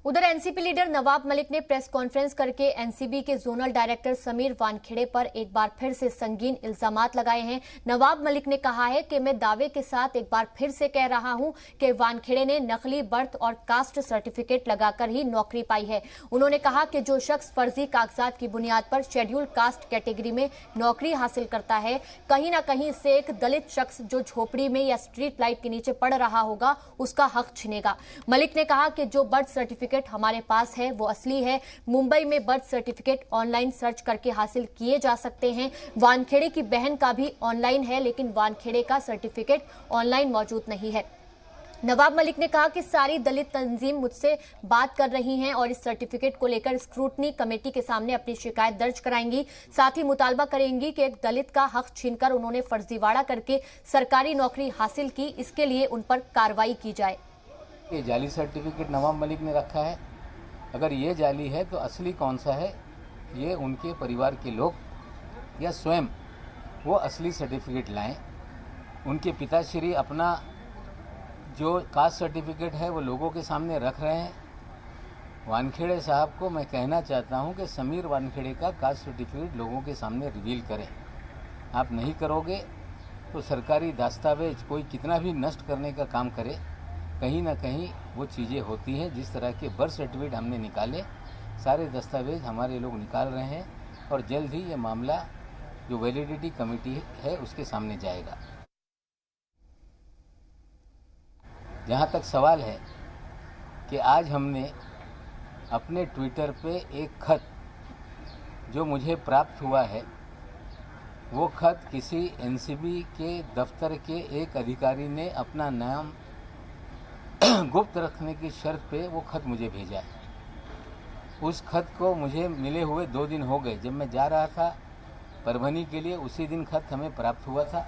उधर NCP leader Nawab Malik ने press conference करके एनसीबी के जोनल डायरेक्टर समीर वानखेड़े पर एक बार फिर से संगीन इल्जामात लगाए हैं। नवाब मलिक ने कहा है कि मैं दावे के साथ एक बार फिर से कह रहा हूं कि वानखेड़े ने नकली बर्थ और कास्ट सर्टिफिकेट लगाकर ही नौकरी पाई है। उन्होंने कहा कि जो शख्स फर्जी कागजात की बुनियाद पर शेड्यूल कास्ट कैटेगरी में नौकरी हासिल करता है, कहीं न कहीं से एक दलित शख्स जो झोपड़ी में या स्ट्रीट लाइट के नीचे पड़ रहा होगा उसका हक छिनेगा। मलिक ने कहा कि जो बर्थ सर्टिफिकेट हमारे पास है वो असली है। मुंबई में बर्थ सर्टिफिकेट ऑनलाइन सर्च करके हासिल किए जा सकते हैं। वानखेड़े की बहन का भी ऑनलाइन है, लेकिन वानखेड़े का सर्टिफिकेट ऑनलाइन मौजूद नहीं है। नवाब मलिक ने कहा कि सारी दलित तंजीम मुझसे बात कर रही हैं और इस सर्टिफिकेट को लेकर स्क्रूटनी कमेटी के सामने अपनी शिकायत दर्ज कराएंगी। साथ ही मुतालबा करेंगी कि एक दलित का हक छीनकर उन्होंने फर्जीवाड़ा करके सरकारी नौकरी हासिल की, इसके लिए उन पर कार्रवाई की जाए। ये जाली सर्टिफिकेट नवाब मलिक ने रखा है। अगर ये जाली है तो असली कौन सा है, ये उनके परिवार के लोग या स्वयं वो असली सर्टिफिकेट लाएं। उनके पिताश्री अपना जो कास्ट सर्टिफिकेट है वो लोगों के सामने रख रहे हैं। वानखेड़े साहब को मैं कहना चाहता हूं कि समीर वानखेड़े का कास्ट सर्टिफिकेट लोगों के सामने रिवील करें। आप नहीं करोगे तो सरकारी दस्तावेज कोई कितना भी नष्ट करने का काम करे, कहीं ना कहीं वो चीज़ें होती हैं। जिस तरह के बर्थ सर्टिफिकेट हमने निकाले, सारे दस्तावेज हमारे लोग निकाल रहे हैं और जल्द ही ये मामला जो वैलिडिटी कमेटी है उसके सामने जाएगा। जहाँ तक सवाल है कि आज हमने अपने ट्विटर पे एक खत जो मुझे प्राप्त हुआ है, वो खत किसी एनसीबी के दफ्तर के एक अधिकारी ने अपना नाम गुप्त रखने की शर्त पे वो खत मुझे भेजा है। उस खत को मुझे मिले हुए 2 दिन हो गए। जब मैं जा रहा था परभनी के लिए, उसी दिन खत हमें प्राप्त हुआ था।